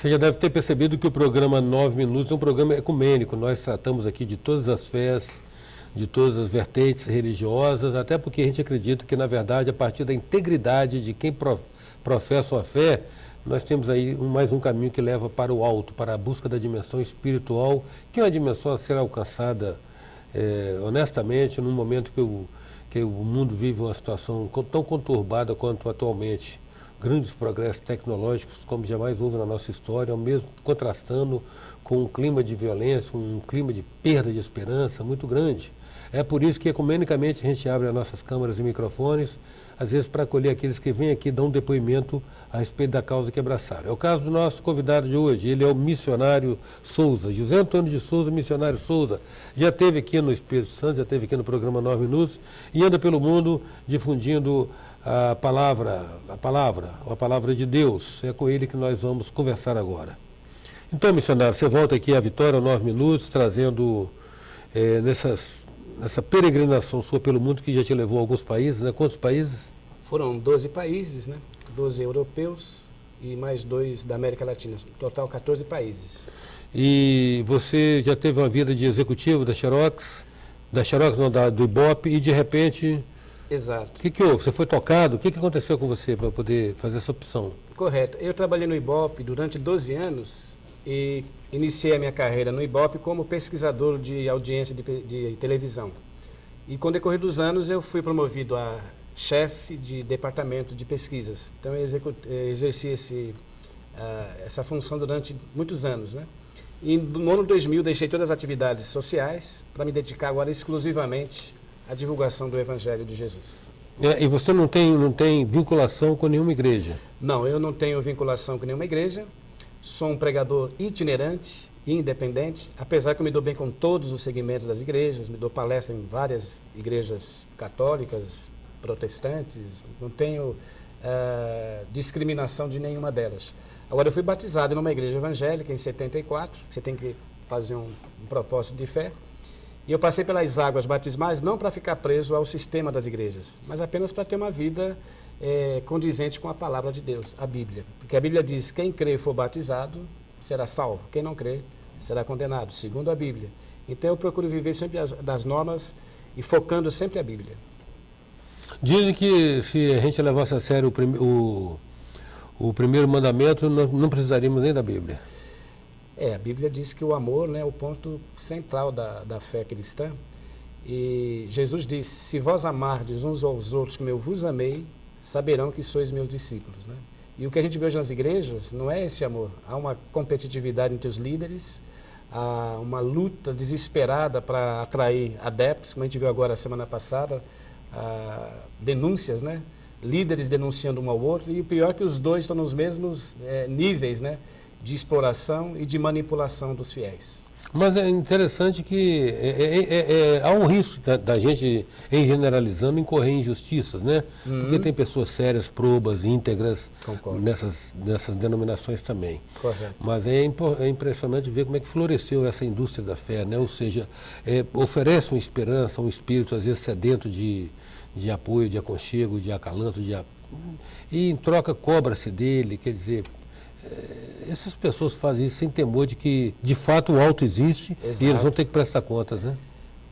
Você já deve ter percebido que o programa 9 Minutos é um programa ecumênico. Nós tratamos aqui de todas as fés, de todas as vertentes religiosas, até porque a gente acredita que, na verdade, a partir da integridade de quem professa a fé, nós temos aí mais um caminho que leva para o alto, para a busca da dimensão espiritual, que é uma dimensão a ser alcançada honestamente num momento que o mundo vive uma situação tão conturbada quanto atualmente. Grandes progressos tecnológicos como jamais houve na nossa história, ao mesmo contrastando com um clima de violência, um clima de perda de esperança muito grande. É por isso que ecumenicamente a gente abre as nossas câmaras e microfones, às vezes para acolher aqueles que vêm aqui dar um depoimento a respeito da causa que abraçaram. É o caso do nosso convidado de hoje, ele é o missionário Souza, José Antônio de Souza, missionário Souza. Já esteve aqui no Espírito Santo, já esteve aqui no programa 9 Minutos e anda pelo mundo difundindo a palavra de Deus. É com ele que nós vamos conversar agora. Então, missionário, você volta aqui à Vitória, 9 Minutos, trazendo nessa peregrinação sua pelo mundo que já te levou a alguns países, né? Quantos países? Foram 12 países, né? 12 europeus e mais 2 da América Latina. Total 14 países. E você já teve uma vida de executivo da Xerox não, do Ibope, e de repente... Exato. O que houve? Você foi tocado? O que aconteceu com você para poder fazer essa opção? Correto. Eu trabalhei no Ibope durante 12 anos e iniciei a minha carreira no Ibope como pesquisador de audiência de televisão. E com o decorrer dos anos eu fui promovido a chefe de departamento de pesquisas. Então eu exerci essa função durante muitos anos, né? E no ano 2000 deixei todas as atividades sociais para me dedicar agora exclusivamente à divulgação do Evangelho de Jesus. E você não tem vinculação com nenhuma igreja? Não, eu não tenho vinculação com nenhuma igreja. Sou um pregador itinerante e independente, apesar que eu me dou bem com todos os segmentos das igrejas, me dou palestra em várias igrejas católicas, protestantes, não tenho discriminação de nenhuma delas. Agora, eu fui batizado numa igreja evangélica em 74, você tem que fazer um propósito de fé, e eu passei pelas águas batismais não para ficar preso ao sistema das igrejas, mas apenas para ter uma vida condizente com a palavra de Deus, a Bíblia. Porque a Bíblia diz, quem crê e for batizado será salvo, quem não crê será condenado, segundo a Bíblia. Então eu procuro viver sempre das normas e focando sempre a Bíblia. Dizem que se a gente levasse a sério o primeiro mandamento, não precisaríamos nem da Bíblia. A Bíblia diz que o amor, né, é o ponto central da fé cristã. E Jesus disse, se vós amardes uns aos outros como eu vos amei, saberão que sois meus discípulos, né? E o que a gente vê hoje nas igrejas não é esse amor. Há uma competitividade entre os líderes, há uma luta desesperada para atrair adeptos, como a gente viu agora a semana passada, denúncias, né? Líderes denunciando um ao outro, e o pior é que os dois estão nos mesmos níveis, né, de exploração e de manipulação dos fiéis. Mas é interessante que há um risco da gente, em generalizando, incorrer em injustiças, né? Porque tem pessoas sérias, probas, íntegras nessas denominações também. Correto. Mas é impressionante ver como é que floresceu essa indústria da fé, né? Ou seja, oferece uma esperança, um espírito às vezes sedento de apoio, de aconchego, de acalanto, e em troca cobra-se dele, quer dizer... essas pessoas fazem isso sem temor de que, de fato, o alto existe. Exato. E eles vão ter que prestar contas, né?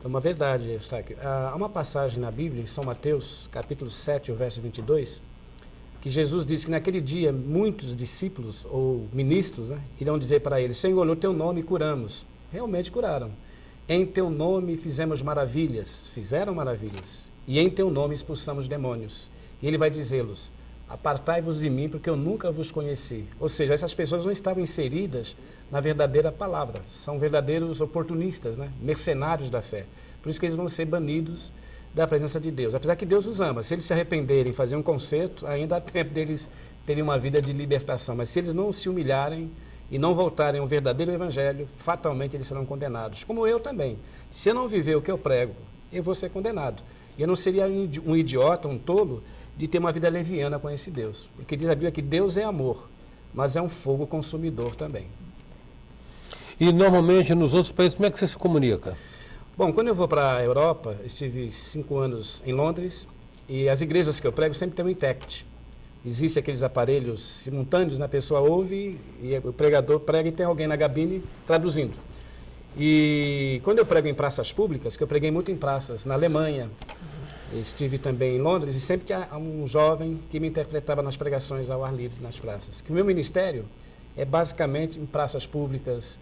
É uma verdade, Eustáquio. Há uma passagem na Bíblia, em São Mateus, capítulo 7, o verso 22, que Jesus disse que naquele dia muitos discípulos ou ministros, né, irão dizer para ele, Senhor, no teu nome curamos. Realmente curaram. Em teu nome fizemos maravilhas. Fizeram maravilhas. E em teu nome expulsamos demônios. E ele vai dizê-los, apartai-vos de mim, porque eu nunca vos conheci. Ou seja, essas pessoas não estavam inseridas na verdadeira palavra. São verdadeiros oportunistas, né? Mercenários da fé. Por isso que eles vão ser banidos da presença de Deus. Apesar que Deus os ama. Se eles se arrependerem e fazer um conserto, ainda há tempo deles terem uma vida de libertação. Mas se eles não se humilharem e não voltarem ao verdadeiro evangelho, fatalmente eles serão condenados. Como eu também. Se eu não viver o que eu prego, eu vou ser condenado. E eu não seria um idiota, um tolo, de ter uma vida leviana com esse Deus. Porque diz a Bíblia que Deus é amor, mas é um fogo consumidor também. E normalmente nos outros países, como é que você se comunica? Bom, quando eu vou para a Europa, estive 5 anos em Londres, e as igrejas que eu prego sempre têm um intérprete. Existem aqueles aparelhos simultâneos, né? A pessoa ouve e o pregador prega e tem alguém na cabine traduzindo. E quando eu prego em praças públicas, que eu preguei muito em praças, na Alemanha, estive também em Londres, e sempre tinha um jovem que me interpretava nas pregações ao ar livre, nas praças. Que o meu ministério é basicamente em praças públicas,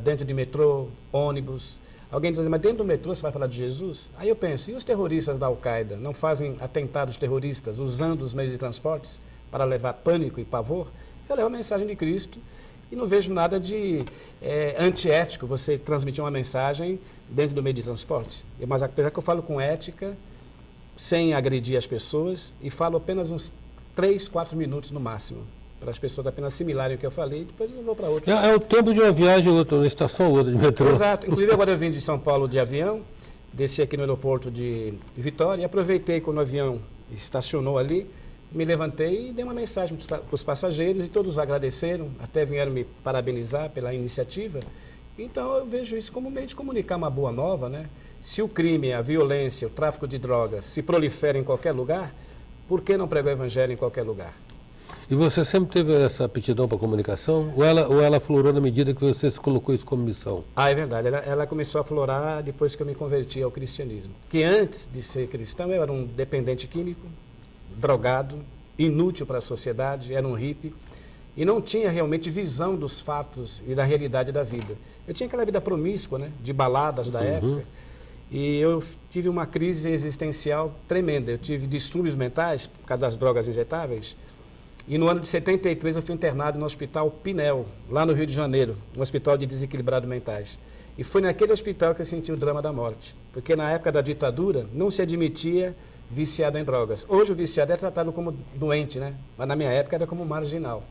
dentro de metrô, ônibus. Alguém diz assim, mas dentro do metrô você vai falar de Jesus? Aí eu penso, e os terroristas da Al-Qaeda não fazem atentados terroristas usando os meios de transportes para levar pânico e pavor? Eu levo a mensagem de Cristo e não vejo nada de antiético você transmitir uma mensagem dentro do meio de transporte. Mas apesar que eu falo com ética, sem agredir as pessoas, e falo apenas uns 3, 4 minutos no máximo, para as pessoas apenas assimilarem o que eu falei, depois eu vou para outro. É o tempo de uma viagem, outra, uma estação ou outra de metrô. Exato. Inclusive agora eu vim de São Paulo de avião, desci aqui no aeroporto de Vitória, e aproveitei quando o avião estacionou ali, me levantei e dei uma mensagem para os passageiros, e todos agradeceram, até vieram me parabenizar pela iniciativa. Então eu vejo isso como meio de comunicar uma boa nova, né? Se o crime, a violência, o tráfico de drogas se prolifera em qualquer lugar, por que não pregar o evangelho em qualquer lugar? E você sempre teve essa aptidão para comunicação? Ou ela aflorou na medida que você se colocou isso como missão? Ah, é verdade. Ela começou a aflorar depois que eu me converti ao cristianismo. Que antes de ser cristão, eu era um dependente químico, drogado, inútil para a sociedade, era um hippie, e não tinha realmente visão dos fatos e da realidade da vida. Eu tinha aquela vida promíscua, né, de baladas da época, e eu tive uma crise existencial tremenda. Eu tive distúrbios mentais por causa das drogas injetáveis, e no ano de 73 eu fui internado no Hospital Pinel, lá no Rio de Janeiro, um hospital de desequilibrados mentais. E foi naquele hospital que eu senti o drama da morte, porque na época da ditadura não se admitia viciado em drogas. Hoje o viciado é tratado como doente, né? Mas na minha época era como marginal.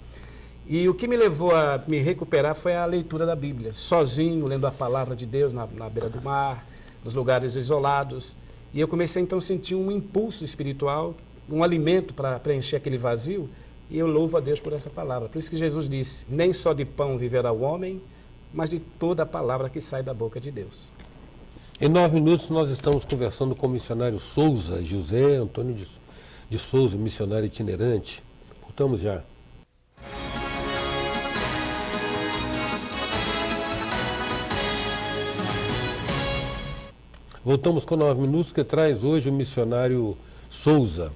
E o que me levou a me recuperar foi a leitura da Bíblia, sozinho, lendo a palavra de Deus na beira do mar, nos lugares isolados. E eu comecei então a sentir um impulso espiritual, um alimento para preencher aquele vazio, e eu louvo a Deus por essa palavra. Por isso que Jesus disse, nem só de pão viverá o homem, mas de toda a palavra que sai da boca de Deus. Em 9 minutos nós estamos conversando com o missionário Souza, José Antônio de Souza, missionário itinerante. Voltamos já. Voltamos com 9 minutos, que traz hoje o missionário Souza.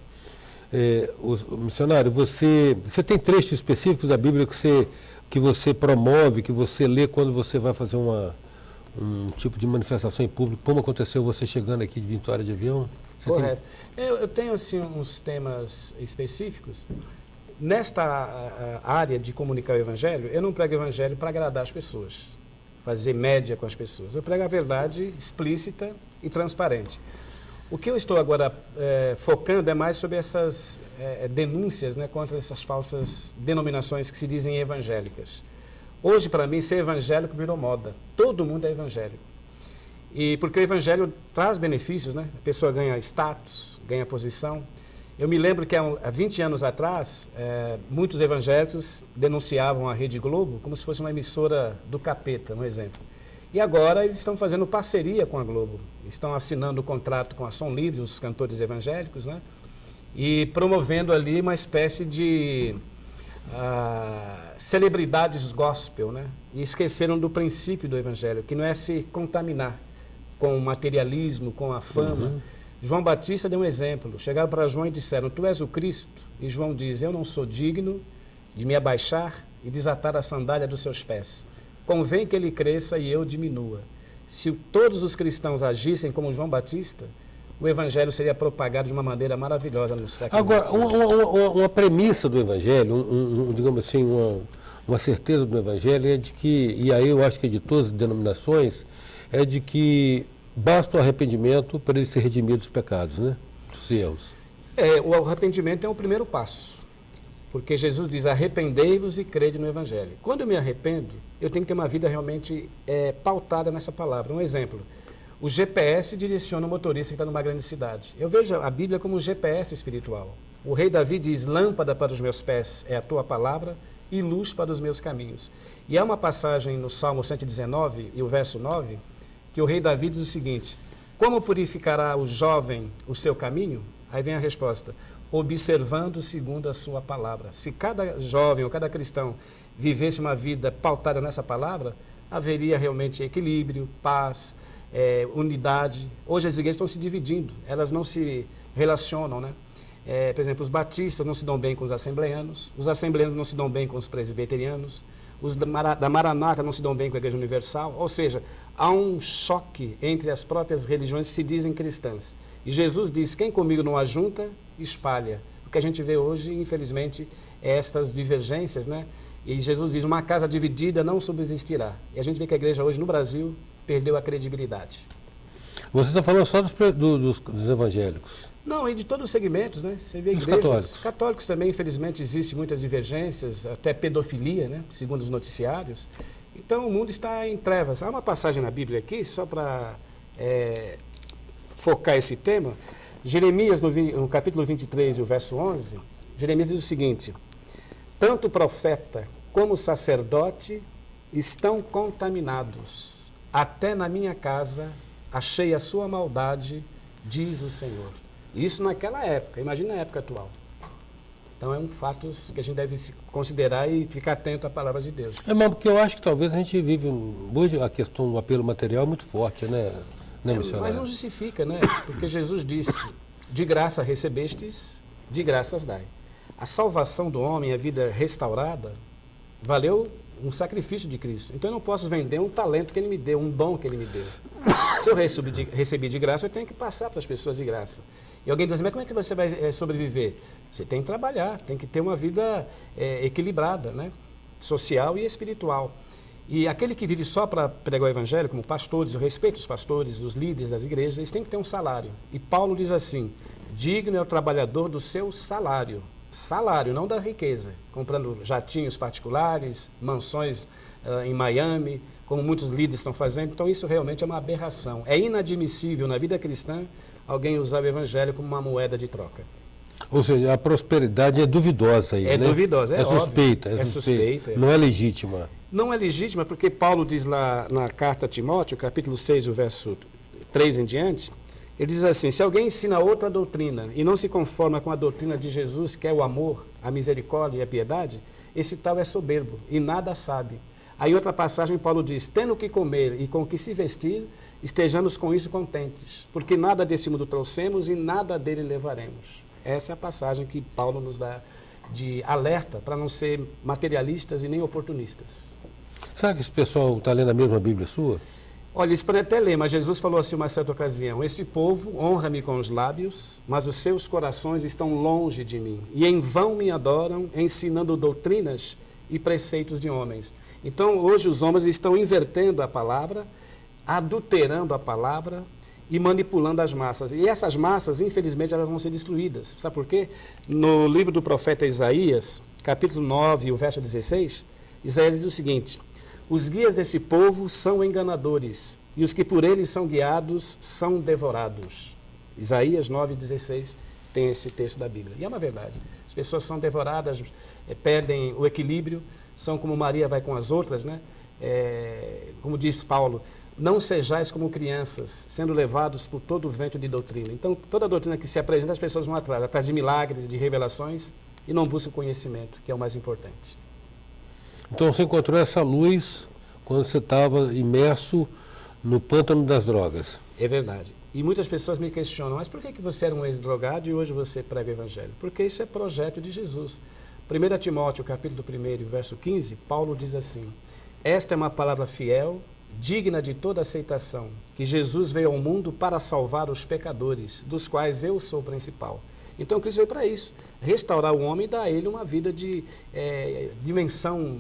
O missionário, você tem trechos específicos da Bíblia que você promove, que você lê quando você vai fazer um tipo de manifestação em público, como aconteceu você chegando aqui de Vitória de avião? Correto. Eu tenho assim uns temas específicos. Nesta área de comunicar o evangelho, eu não prego o evangelho para agradar as pessoas, fazer média com as pessoas. Eu prego a verdade explícita e transparente. O que eu estou agora focando é mais sobre essas denúncias, né, contra essas falsas denominações que se dizem evangélicas. Hoje, para mim, ser evangélico virou moda. Todo mundo é evangélico. E porque o evangelho traz benefícios, né? A pessoa ganha status, ganha posição. Eu me lembro que há 20 anos atrás, muitos evangélicos denunciavam a Rede Globo como se fosse uma emissora do capeta, um exemplo. E agora eles estão fazendo parceria com a Globo. Estão assinando o contrato com a Som Livre, os cantores evangélicos, né? E promovendo ali uma espécie de celebridades gospel, né? E esqueceram do princípio do evangelho, que não é se contaminar com o materialismo, com a fama. João Batista deu um exemplo. Chegaram para João e disseram, tu és o Cristo? E João diz, eu não sou digno de me abaixar e desatar a sandália dos seus pés. Convém que ele cresça e eu diminua. Se todos os cristãos agissem como João Batista, o evangelho seria propagado de uma maneira maravilhosa no século XX. Agora, uma premissa do evangelho, digamos assim, uma certeza do evangelho é de que, e aí eu acho que é de todas as denominações, é de que basta o arrependimento para ele ser redimido dos pecados, né? Dos erros. O arrependimento é o primeiro passo. Porque Jesus diz, arrependei-vos e crede no evangelho. Quando eu me arrependo, eu tenho que ter uma vida realmente pautada nessa palavra. Um exemplo, o GPS direciona o motorista que está numa grande cidade. Eu vejo a Bíblia como um GPS espiritual. O rei Davi diz, lâmpada para os meus pés é a tua palavra e luz para os meus caminhos. E há uma passagem no Salmo 119, e o verso 9, que o rei Davi diz o seguinte, como purificará o jovem o seu caminho? Aí vem a resposta, observando segundo a sua palavra. Se cada jovem ou cada cristão vivesse uma vida pautada nessa palavra, haveria realmente equilíbrio, paz, unidade. Hoje as igrejas estão se dividindo, elas não se relacionam, né? Por exemplo, os batistas não se dão bem com os assembleanos não se dão bem com os presbiterianos, os da Maranata não se dão bem com a Igreja Universal, ou seja, há um choque entre as próprias religiões que se dizem cristãs. E Jesus diz, quem comigo não ajunta, espalha. O que a gente vê hoje, infelizmente, é estas divergências, né? E Jesus diz, uma casa dividida não subsistirá. E a gente vê que a igreja hoje no Brasil perdeu a credibilidade. Você está falando só dos evangélicos? Não, e de todos os segmentos, né? Você vê Os igrejas católicos também, infelizmente, existem muitas divergências, até pedofilia, né? Segundo os noticiários. Então, o mundo está em trevas. Há uma passagem na Bíblia aqui, só para focar esse tema. Jeremias, no capítulo 23, o verso 11, Jeremias diz o seguinte, tanto o profeta como o sacerdote estão contaminados. Até na minha casa achei a sua maldade, diz o Senhor. Isso naquela época, imagina a época atual. Então é um fato que a gente deve se considerar e ficar atento à palavra de Deus. Mas porque eu acho que talvez a gente vive, hoje a questão do apelo material é muito forte, né, missionário? Mas não justifica, né? Porque Jesus disse, de graça recebestes, de graças dai. A salvação do homem, a vida restaurada, valeu um sacrifício de Cristo. Então eu não posso vender um talento que Ele me deu, um dom que Ele me deu. Se eu recebi de graça, eu tenho que passar para as pessoas de graça. E alguém diz assim, mas como é que você vai sobreviver? Você tem que trabalhar, tem que ter uma vida equilibrada, né? Social e espiritual. E aquele que vive só para pregar o evangelho, como pastores, eu respeito os pastores, os líderes das igrejas, eles têm que ter um salário. E Paulo diz assim, digno é o trabalhador do seu salário. Salário, não da riqueza. Comprando jatinhos particulares, mansões em Miami, como muitos líderes estão fazendo. Então isso realmente é uma aberração. É inadmissível na vida cristã alguém usar o evangelho como uma moeda de troca. Ou seja, a prosperidade é duvidosa aí, né? É duvidosa, é suspeita, óbvio. é suspeita. Não é legítima. Não é legítima porque Paulo diz lá na carta a Timóteo, capítulo 6, o verso 3 em diante, ele diz assim, se alguém ensina outra doutrina e não se conforma com a doutrina de Jesus, que é o amor, a misericórdia e a piedade, esse tal é soberbo e nada sabe. Aí outra passagem Paulo diz, tendo o que comer e com o que se vestir, estejamos com isso contentes, porque nada desse mundo trouxemos e nada dele levaremos. Essa é a passagem que Paulo nos dá de alerta para não ser materialistas e nem oportunistas. Será que esse pessoal está lendo a mesma Bíblia sua? Olha, isso pode até ler, mas Jesus falou assim uma certa ocasião, este povo honra-me com os lábios, mas os seus corações estão longe de mim, e em vão me adoram, ensinando doutrinas e preceitos de homens. Então, hoje os homens estão invertendo a palavra, adulterando a palavra e manipulando as massas. E essas massas, infelizmente, elas vão ser destruídas. Sabe por quê? No livro do profeta Isaías, capítulo 9, o verso 16, Isaías diz o seguinte, os guias desse povo são enganadores, e os que por eles são guiados são devorados. Isaías 9,16 tem esse texto da Bíblia. E é uma verdade. As pessoas são devoradas, perdem o equilíbrio, são como Maria vai com as outras, né? Como diz Paulo, não sejais como crianças, sendo levados por todo o vento de doutrina. Então, toda doutrina que se apresenta, as pessoas vão atrás de milagres, de revelações, e não buscam conhecimento, que é o mais importante. Então você encontrou essa luz quando você estava imerso no pântano das drogas. É verdade. E muitas pessoas me questionam, mas por que você era um ex-drogado e hoje você prega o evangelho? Porque isso é projeto de Jesus. 1 Timóteo, capítulo 1, verso 15, Paulo diz assim, esta é uma palavra fiel, digna de toda aceitação, que Jesus veio ao mundo para salvar os pecadores, dos quais eu sou o principal. Então Cristo veio para isso, restaurar o homem e dar a ele uma vida de dimensão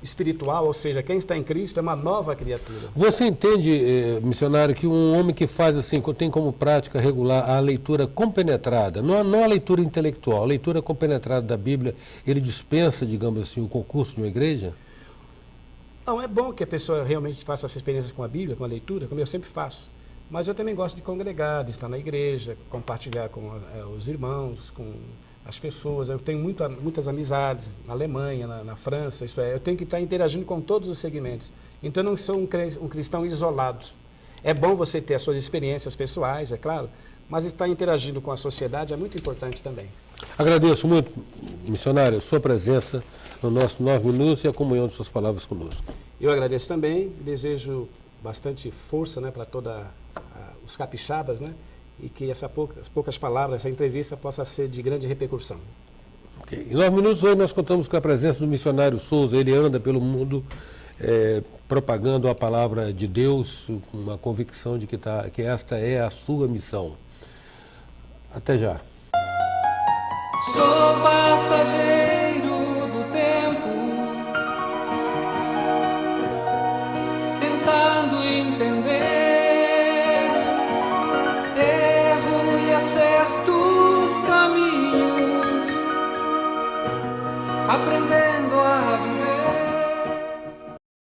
espiritual, ou seja, quem está em Cristo é uma nova criatura. Você entende, missionário, que um homem que faz assim, tem como prática regular a leitura compenetrada, não a leitura intelectual, a leitura compenetrada da Bíblia, ele dispensa, digamos assim, o concurso de uma igreja? Não, é bom que a pessoa realmente faça essa experiência com a Bíblia, com a leitura, como eu sempre faço. Mas eu também gosto de congregar, de estar na igreja, compartilhar com os irmãos, com as pessoas. Eu tenho muitas amizades na Alemanha, na França, isto é, eu tenho que estar interagindo com todos os segmentos. Então eu não sou um cristão isolado. É bom você ter as suas experiências pessoais, é claro, mas estar interagindo com a sociedade é muito importante também. Agradeço muito, missionário, a sua presença no nosso 9 minutos e a comunhão de suas palavras conosco. Eu agradeço também, desejo bastante força, né, para todos os capixabas, né, e que as poucas palavras, essa entrevista possa ser de grande repercussão. Okay. Em 9 minutos hoje nós contamos com a presença do missionário Souza. Ele anda pelo mundo propagando a palavra de Deus com uma convicção de que esta é a sua missão. Até já. Sou passageiro do tempo, tentando entender erro e acerto os caminhos, aprender